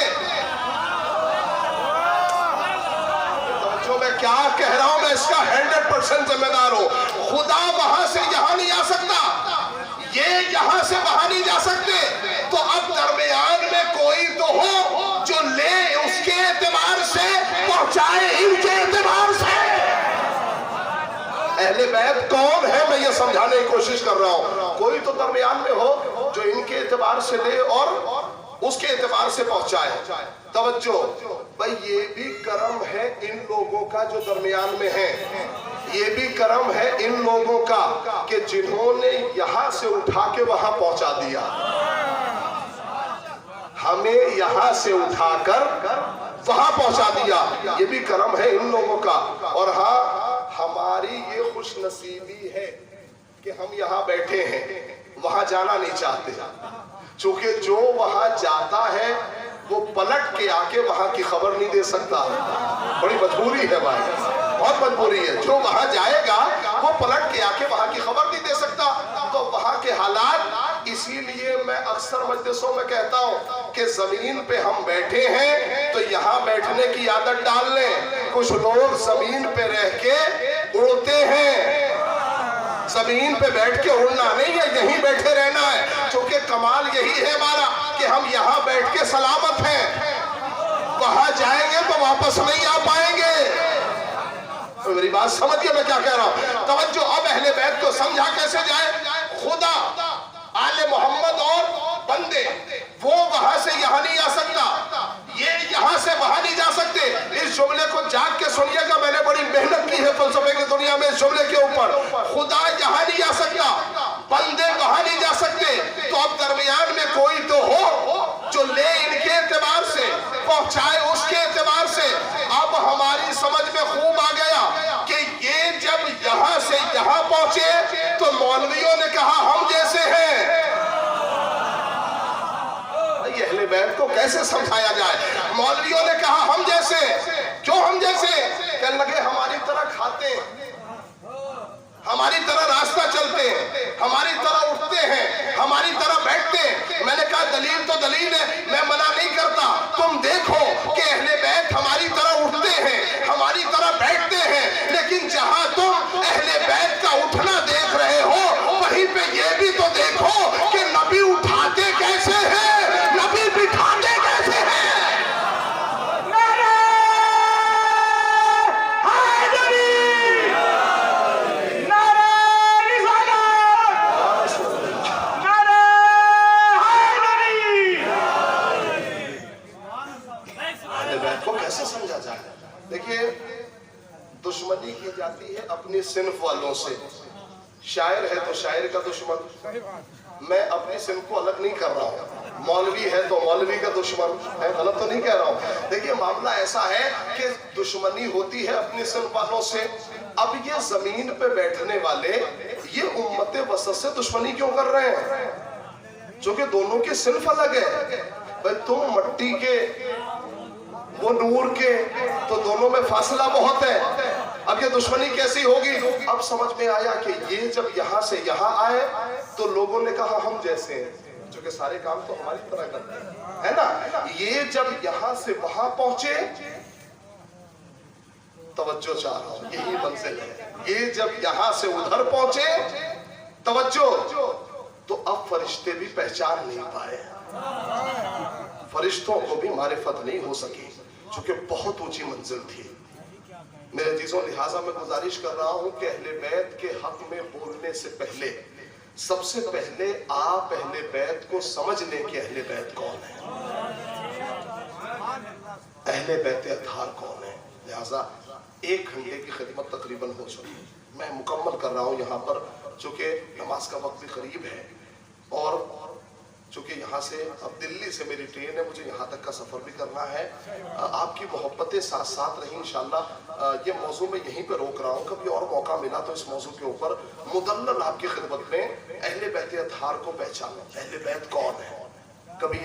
जो मैं क्या कह रहा हूं, मैं इसका 100% जिम्मेदार हूं। खुदा वहां से यहां नहीं आ सकता, ये यहां से वहां नहीं जा सकते। तो अब दरमियान में कोई तो हो जो ले उसके एतबार से पहुंचाए इनके एतबार से। अहले बैत कौन है, मैं ये समझाने की कोशिश कर रहा हूं। कोई तो दरमियान में हो जो इनके एतबार से ले और उसके एतबार से पहुंचाए। तवज्जो भाई, ये भी करम है इन लोगों का जो दरमियान में है। ये भी करम है इन लोगों का कि जिन्होंने यहां से उठा के वहां पहुंचा दिया। हमें यहां से उठाकर वहां पहुंचा दिया, ये भी करम है इन लोगों का। और हाँ, हमारी ये खुश नसीबी है कि हम यहां बैठे हैं, वहां जाना नहीं चाहते। चूंकि जो वहां जाता है वो पलट के आके वहां की खबर नहीं दे सकता। बड़ी मजबूरी है भाई, बहुत मजबूरी है। जो वहां जाएगा वो पलट के आके वहां की खबर नहीं दे सकता। तो वहां के हालात, इसीलिए मैं अक्सर मजलिसों में कहता हूं कि जमीन पे हम बैठे हैं तो यहां बैठने की आदत डाल लें। कुछ लोग जमीन पे रह के उड़ते हैं, जमीन पे बैठ के उड़ना नहीं है, यहीं बैठे रहना है। क्योंकि कमाल यही है हमारा कि हम यहाँ बैठ के सलामत हैं, वहां जाएंगे तो वापस नहीं आ पाएंगे। तो मेरी बात समझिए मैं क्या कह रहा हूं। तवज्जो, अब अहले बैत को समझा कैसे जाए। खुदा, आले मोहम्मद और बंदे, वो वहां से यहाँ नहीं आ सकता, ये यहाँ से वहां नहीं जा सकते। इस जुमले को जाग के सुनिएगा, मैंने बड़ी मेहनत की है फलसफे की दुनिया में इस जुमले के ऊपर। खुदा यहाँ नहीं आ सकता, बंदे वहां नहीं जा सकते, तो अब दरमियान में कोई तो हो जो ले इनके एतबार से पहुंचाए उसके एतबार से। अब हमारी समझ में खूब आ गया कि ये जब यहाँ से यहाँ पहुंचे तो मौलवियों ने कहा हम जैसे हैं। अहले बैत को कैसे समझाया जाए? मौलवियों ने कहा हम जैसे, क्यों हम जैसे? कहने लगे हमारी तरह खाते हैं, हमारी तरह रास्ता चलते हैं, हमारी तरह उठते हैं, हमारी तरह बैठते हैं। मैंने कहा दलील तो दलील है, मैं मना नहीं करता, तुम देखो कि अहले बैत हमारी तरह उठते हैं, हमारी तरह बैठते हैं, लेकिन जहां तुम अहले बैत का उठना देख रहे हो वहीं पे ये भी तो देखो कि नबी उठाते कैसे हैं, नबी बिठाते कैसे हैं। समझा जाए, देखिए दुश्मनी की जाती है अपनी सिन्फ वालों से। शायर है तो शायर का दुश्मन, मैं अपनी सिन्फ को अलग नहीं कर रहा हूँ। मौलवी है तो मौलवी का दुश्मन है, गलत तो नहीं कह रहा हूँ। देखिए मामला ऐसा है कि दुश्मनी होती है अपनी सिन्फ वालों से। अब ये जमीन पे बैठने वाले ये उम्मत वसत से दुश्मनी क्यों कर रहे हैं? जो कि दोनों की सिन्फ अलग है। भाई तुम मट्टी के वो नूर के, तो दोनों में फासला बहुत है। अब ये दुश्मनी कैसी होगी? अब समझ में आया कि ये जब यहाँ से यहाँ आए तो लोगों ने कहा हम जैसे हैं, जो कि सारे काम तो हमारी तरह करते हैं, है ना। ये जब यहाँ से वहां पहुंचे, तवज्जो चाह रहा हूं, यही मंजिल है। ये जब यहाँ से उधर पहुंचे, तवज्जो, तो अब फरिश्ते भी पहचान नहीं पाए, फरिश्तों को भी मारिफत नहीं हो सकी, चूंकि बहुत ऊंची मंजिल थी। मेरे अजीजों, लिहाजा मैं गुजारिश कर रहा हूं कि अहले बैत के हक में बोलने से पहले सबसे पहले आप अहले बैत को समझ लें कि अहले बैत कौन है, अहले बैत अतहार कौन है। लिहाजा 1 घंटे की खिदमत तकरीबन हो चुकी, मैं मुकम्मल कर रहा हूं यहाँ पर, चूंकि नमाज का वक्त भी करीब है और चूंकि यहाँ से अब दिल्ली से मेरी ट्रेन है, मुझे यहाँ तक का सफ़र भी करना है। आपकी मोहब्बतें साथ साथ रही इंशाअल्लाह। ये मौजू में यहीं पे रोक रहा हूँ, कभी और मौका मिला तो इस मौजू के ऊपर मुदल्लल आपकी खिदमत में अहले बैत अतहार को पहचानो, अहले बैत कौन है, कभी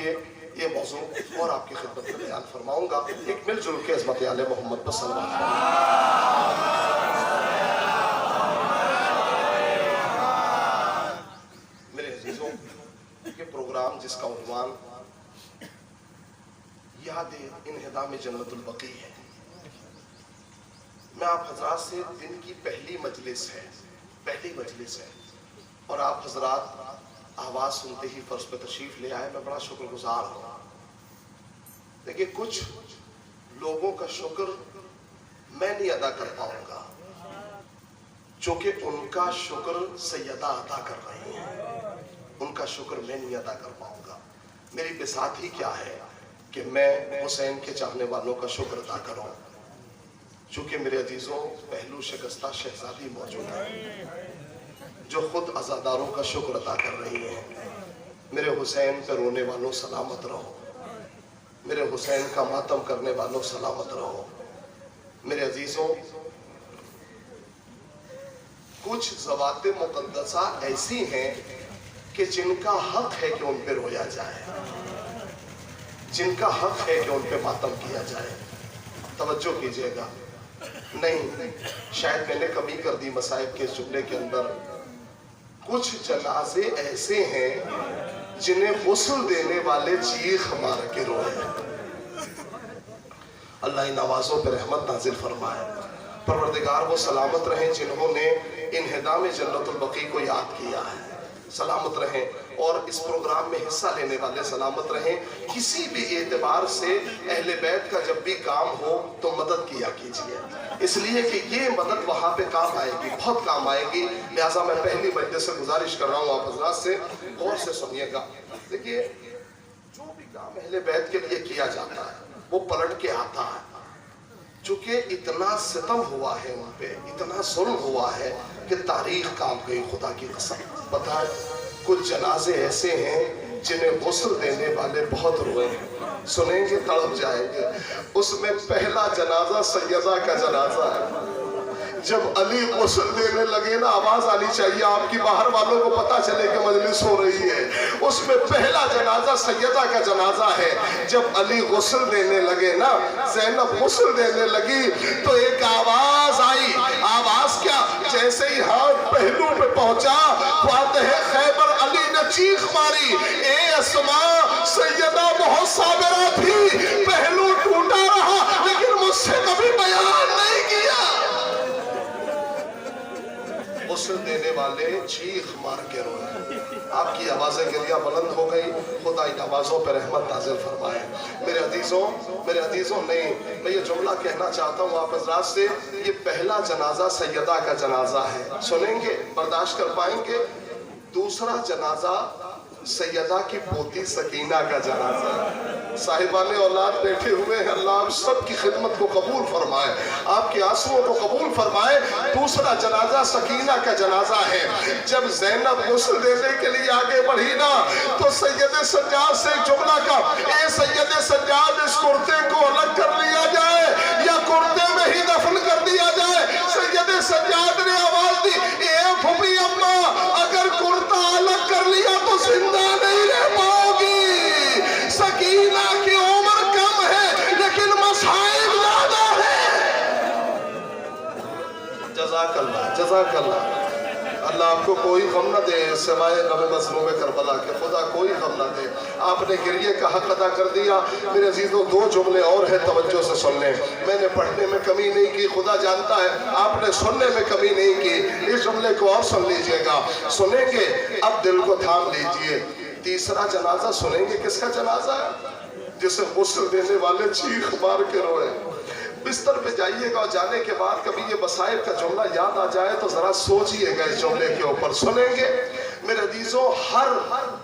ये मौजू और आपकी खिदमत में बयान फरमाऊंगा। एक मिलजुल के अज़मत आले मोहम्मद पर सल्लल्लाहु अलैहि वसल्लम। मेरे अजीजों, ये प्रोग्राम जिसका उन्वान याद-ए-इन्हिदाम जन्नतुल बकी है, मैं आप हजरात से दिन की पहली मजलिस है और आप हजरात आवाज सुनते ही फर्श पे तशरीफ ले आए, मैं बड़ा शुक्रगुजार हूँ। देखिए कुछ लोगों का शुक्र मैं नहीं अदा कर पाऊंगा, चूंकि उनका शुक्र सैयदा अदा कर रही है, उनका शुक्र मैं नहीं अदा कर पाऊंगा। मेरी बिसात ही क्या है कि मैं हुसैन के चाहने वालों का शुक्र अदा करूं, चूंकि मेरे अजीजों पहलू शिकस्ता शहजादी मौजूद है जो खुद अज़ादारों का शुक्र अदा कर रही हैं। मेरे हुसैन पे रोने वालों सलामत रहो, मेरे हुसैन का मातम करने वालों सलामत रहो। मेरे अजीजों, कुछ ज़वाते मुक़द्दसा ऐसी हैं कि जिनका हक है कि उन पे रोया जाए, जिनका हक है कि उन पे मातम किया जाए। तवज्जो कीजिएगा, नहीं शायद मैंने कमी कर दी मसाइब के जुमले के अंदर। कुछ जनाजे ऐसे हैं जिन्हें गुस्ल देने वाले चीख मार के रोए। अल्लाह इन नवाजों पर रहमत नाजिल फरमाए। परवरदिगार वो सलामत रहें जिन्होंने इन्हिदाम जन्नतुल बकी को याद किया है। سلامت رہیں، اور اس پروگرام میں حصہ لینے والے سلامت رہیں۔ کسی بھی اعتبار سے اہل بیت کا جب بھی کام ہو تو مدد کیا کیجئے، اس لیے کہ یہ مدد وہاں پہ کام آئے گی، بہت کام آئے گی۔ لہٰذا میں پہلی مجلس سے گزارش کر رہا ہوں، آپ حضرات سے غور سے سنیے گا۔ دیکھیے، جو بھی کام اہل بیت کے لیے کیا جاتا ہے وہ پلٹ کے آتا ہے، چونکہ اتنا ستم ہوا ہے ان پہ، اتنا ظلم ہوا ہے کہ تاریخ کام گئی، خدا کی قسم۔ بتائیں، کچھ جنازے ایسے ہیں جنہیں غسل دینے والے بہت روئے ہیں، سنیں گے تڑپ جائیں گے۔ اس میں پہلا جنازہ سیدہ کا جنازہ ہے۔ جب علی غسل دینے لگے نا، آواز آنی چاہیے آپ کی، باہر والوں کو پتا چلے کہ مجلس ہو رہی ہے۔ اس میں پہلا جنازہ سیدہ کا جنازہ ہے۔ جب علی غسل دینے لگے نا، زینب غسل دینے لگی تو ایک آواز آئی۔ آواز کیا؟ جیسے ہی ہاتھ پہلو پہ پہنچا، فاتح خیبر علی نے چیخ ماری، اے اسماء، سیدہ بہت صابرہ تھی، پہلو ٹوٹا رہا لیکن مجھ سے کبھی بیان نہیں کیا۔ غسل دینے والے چیخ مار کے روئے۔ آپ کی آوازیں گریہ بلند ہو گئی، خدا ان آوازوں پہ رحمت نازل فرمائے۔ میرے عزیزوں نہیں، میں یہ جملہ کہنا چاہتا ہوں آپ حضرات سے، یہ پہلا جنازہ سیدہ کا جنازہ ہے، سنیں گے، برداشت کر پائیں گے۔ دوسرا جنازہ سیدہ کی پوتی سکینہ کا جنازہ ہے۔ صاحبان اولاد بیٹھے ہوئے ہیں، اللہ آپ سب کی خدمت کو قبول فرمائے، آپ کے آنسوؤں کو قبول فرمائے۔ دوسرا جنازہ سکینہ کا جنازہ ہے۔ جب زینب غسل دینے کے لیے آگے بڑھی نا تو سید سجاد سے جملہ کا، اے سید سجاد، اس کرتے کو الگ کر لیا جائے یا کرتے میں ہی دفن کر دیا جائے۔ سید سجاد نے آواز دی، اے پھوپھی اماں، اگر کرتا الگ کر لیا تو زندہ نہیں رہ پاؤ گی۔ سکینہ کی عمر کم ہے لیکن مصائب زیادہ ہے۔ جزاک اللہ، جزاک اللہ۔ اللہ آپ کو کوئی غم نہ دے سوائے غم مظلوم کربلا کے، خدا کوئی غم نہ دے۔ آپ نے گریے کا حق ادا کر دیا۔ میرے عزیزوں، دو جملے اور ہیں، توجہ سے سن لیں۔ میں نے پڑھنے میں کمی نہیں کی، خدا جانتا ہے آپ نے سننے میں کمی نہیں کی۔ اس جملے کو اور سن لیجئے گا، سنیں گے اب دل کو تھام لیجئے۔ تیسرا جنازہ سنیں گے، کس کا جنازہ ہے؟ جسے غسل دینے والے چیخ مار کے روئے۔ بستر پہ جائیے گا اور جانے کے بعد کبھی یہ مصائب کا جملہ یاد آ جائے تو ذرا سوچئے گا اس جملے کے اوپر، سنیں گے۔ میرے عزیزوں، ہر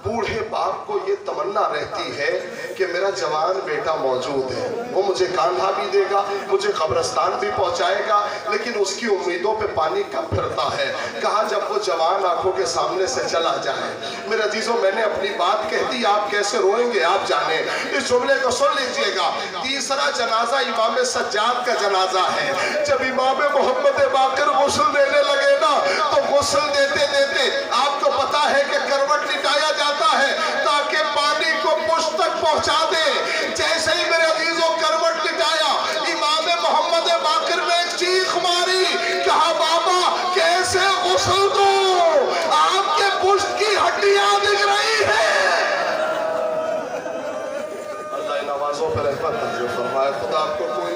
بوڑھے باپ کو یہ تمنا رہتی ہے کہ میرا جوان بیٹا موجود ہے، وہ مجھے کاندھا بھی دے گا، مجھے قبرستان بھی پہنچائے گا، لیکن اس کی امیدوں پہ پانی کب پھرتا ہے، کہاں جب وہ جوان آنکھوں کے سامنے سے چلا جائے۔ میرے عزیزوں، میں نے اپنی بات کہہ دی، آپ کیسے روئیں گے آپ جانیں۔ اس جملے کو سن لیجئے گا۔ تیسرا جنازہ امام سجاد کا جنازہ ہے۔ جب امام محمد باقر غسل دینے لگے نا تو غسل دیتے دیتے آپ کو پتا ہے کہ کروٹ لٹایا جاتا ہے تاکہ پانی کو پشت تک پہنچا دے۔ جیسے ہی میرے عزیزوں کروٹ لٹایا، امام محمد باقر نے ایک چیخ ماری، کہا بابا کیسے غسل دوں، آپ کے پشت کی ہڈیاں دکھ رہی ہیں۔ اللہ ان آوازوں پر رحمت نازل فرمائے، خدا آپ کو کوئی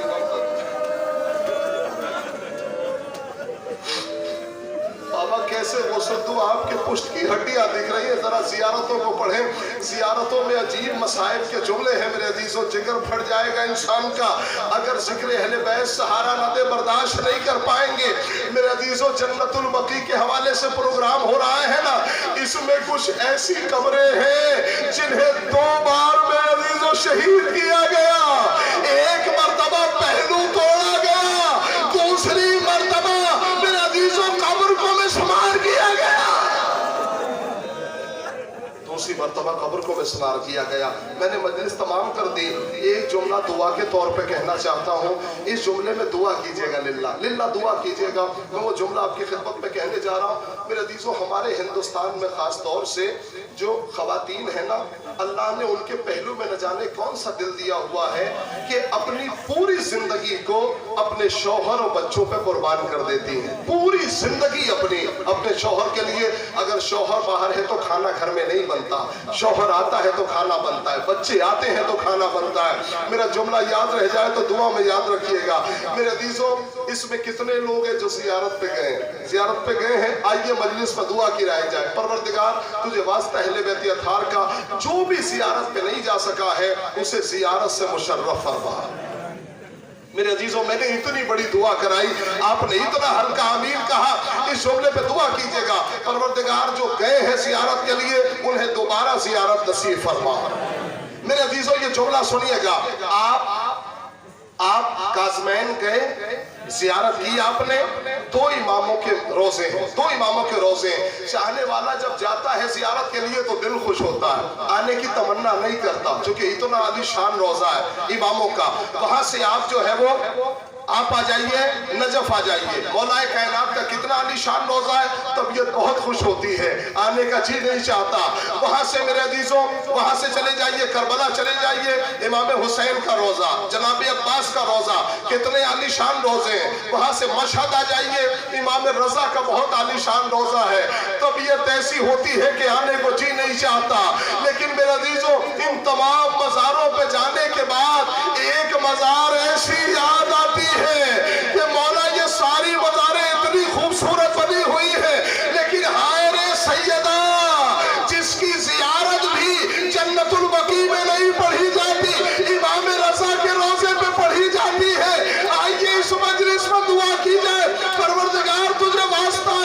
بابا کیسے غسل دوں، آپ کے پشت کی ہڈیاں دکھ رہی ہیں۔ ذرا زیارتوں کو پڑھیں، زیارتوں میں عجیب مصائب کے جملے ہیں میرے عزیزوں، جگر پھٹ جائے گا انسان کا اگر ذکر اہل بیت سہارا نہ دے، برداشت نہیں کر پائیں گے۔ میرے عزیزوں، جنت البقیع کے حوالے سے پروگرام ہو رہا ہے نا، اس میں کچھ ایسی قبریں ہیں جنہیں 2 بار میرے عزیزوں شہید کیا گیا۔ ایک مرتبہ پہلو توڑا گیا، دوسری مرتبہ میرے عزیزوں قبر کو مسمار کیا گیا، دوسری مرتبہ قبر کو مسمار کیا گیا۔ میں نے مجلس تمام کر دی، ایک جملہ دعا کے طور پہ کہنا چاہتا ہوں۔ اس جملے میں دعا کیجئے گا، للہ دعا کیجئے گا۔ میں وہ جملہ آپ کی خدمت میں کہنے جا رہا ہوں۔ میرے عزیزوں، ہمارے ہندوستان میں خاص طور سے جو خواتین ہیں نا، اللہ نے ان کے پہلو میں نہ جانے کون سا دل دیا ہوا ہے کہ اپنی پوری زندگی کو اپنے شوہر اور بچوں پہ قربان کر دیتی ہیں، پوری जिंदगी अपने शौहर के लिए। अगर शौहर बाहर है तो खाना घर में नहीं बनता, शौहर आता है तो खाना बनता है, बच्चे आते हैं तो खाना बनता है। मेरा जुमला याद रह जाए तो दुआ में याद रखिएगा। मेरे अजीजों, इसमें कितने लोग हैं जो जियारत पे गए हैं? आइए मजलिस में दुआ की राय जाए। परवरदिगार तुझे वास्ता अहले बैत अतहार का, जो भी जियारत पे नहीं जा सका है उसे जियारत से मुशर्रफ फरमा। मेरे अजीजों, मैंने इतनी बड़ी दुआ कराई, आपने इतना हल्का आमीन कहा। इस जुमले पे दुआ कीजिएगा, परवरदिगार जो गए हैं जियारत के लिए उन्हें दोबारा जियारत नसीब फरमा। मेरे अजीजों, ये जुमला सुनिएगा। आप काज़मैन गए, जियारत की आपने, दो इमामों के रोजे हैं। चाहने वाला जब जाता है जियारत के लिए तो दिल खुश होता है, आने की तमन्ना नहीं करता, क्योंकि इतना आलीशान रोजा है इमामों का। वहां से आप जो है वो आप आ जाइए, नजफ आ जाइए। मौलाए कायनात का कितना आलीशान रोजा है, तबीयत बहुत खुश होती है, आने का जी नहीं चाहता। वहां से मेरे अजीजों, वहां से चले जाइए, करबला चले जाइए, इमाम हुसैन का रोजा, जनाब अब्बास का रोजा, कितने आलीशान रोजे हैं। वहां से मशहद आ जाइए, इमाम रजा का बहुत आलीशान रोजा है। तबीयत ऐसी होती है कि आने को जी नहीं चाहता। लेकिन मेरे अजीजों, इन तमाम मज़ारों पे जाने के बाद एक मज़ार ऐसी याद आती है कि मौला ये सारी मज़ारें इतनी खूबसूरत बनी हुई है, लेकिन हाय रे सैयदा, जिसकी जियारत भी जन्नतुल बकी में नहीं पढ़ी जाती, इमाम रज़ा के रोजे पे पढ़ी जाती है। आइए इस मजलिस में दुआ की जाए। परवरदिगार तुझे वास्ता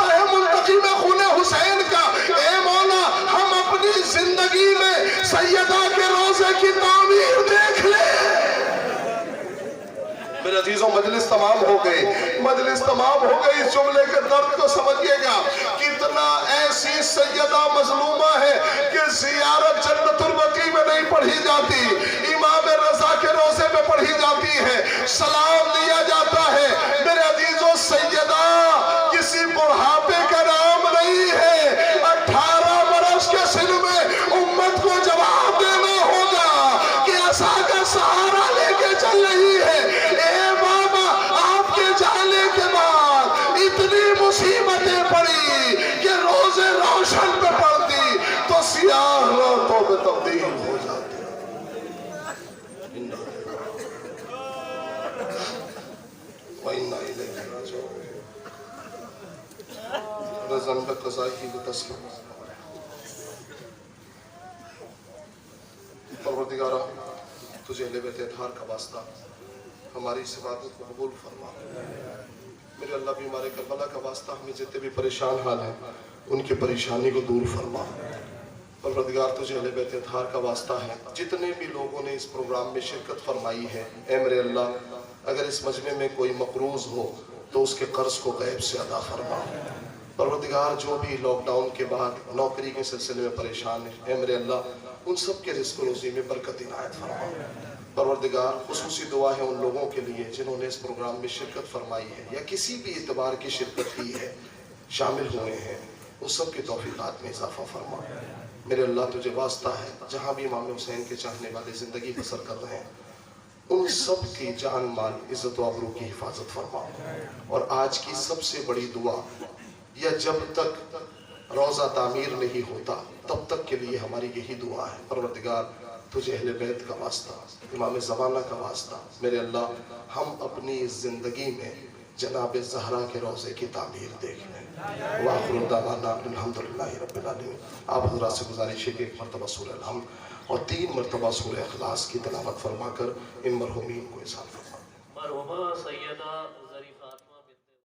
है मुंतकी में खूने हुसैन का, ए मौला हम अपनी जिंदगी में सैयदा के रोजे की तामीर देख ले। मेरे अजीजों, मजलिस तमाम हो गई। इस जुमले के दर्द को समझिएगा। कितना ऐसी सैयदा मजलूमा है कि जियारत जन्नतुल बकी में नहीं पढ़ी जाती, इमाम रजा के रोजे में पढ़ी जाती है, सलाम दिया जाता है। मेरे अजीजों, सैयदा किसी बुढ़ापे का नाम नहीं है। 18 बरस के सिन में उम्मत को जवाब देना होगा कि ऐसा का सहारा लेके चल रही है। मुसीबतें पड़ी कि रोजे रोशन पे पड़ती तो सियाह रातों में तब्दील हो जाती। परवरदिगारा तुझे अहले बैत अतहार का वास्ता हमारी इस इबादत को कबूल फरमा। मेरे अल्लाह भी हमारे करबला का वास्ता हमें जितने भी परेशान हाल हैं उनकी परेशानी को दूर फरमा। परवरदिगार तुझे अहले बैत अतहार का वास्ता है, जितने भी लोगों ने इस प्रोग्राम में शिरकत फरमाई है, ए मेरे अल्लाह, अगर इस मजमे में कोई मकरूज हो तो उसके कर्ज को गैब से अदा फरमा। परवरदिगार जो भी लॉकडाउन के बाद नौकरी के सिलसिले में परेशान है, ए मेरे अल्लाह, उन सब के रिज़्क़ रोज़ी में बरकत इनायत फरमा। परवरदिगार खुसूसी दुआ है उन लोगों के लिए जिन्होंने इस प्रोग्राम में शिरकत फरमाई है या किसी भी एतबार की शिरकत की है, शामिल हुए हैं, उस सब की तौफीक़ात में इजाफा फरमा। मेरे अल्लाह तुझे वास्ता है, जहाँ भी इमाम हुसैन के चाहने वाले ज़िंदगी बसर कर रहे हैं उन सब की जान माल इज़्ज़त व आबरू की हिफाजत फरमा। और आज की सबसे बड़ी दुआ, या जब तक रोज़ा तामीर नहीं होता तब तक के लिए हमारी यही दुआ है। परवरदिगार तुझे अहले बैत का वास्ता, इमाम ज़माना का वास्ता, मेरे अल्लाह, हम अपनी ज़िंदगी में जनाब ज़हरा के रोज़े की तामीर देख लें। वाखिर दावाना अल्हम्दुलिल्लाहि रब्बिल आलमीन। आप हज़रात से गुजारिश है कि एक मरतबा सूरह अल-हम्द और 3 मरतबा सूरह इखलास की तिलावत फरमा कर इन मरहूमीन को इज़ाफ़ा फरमा।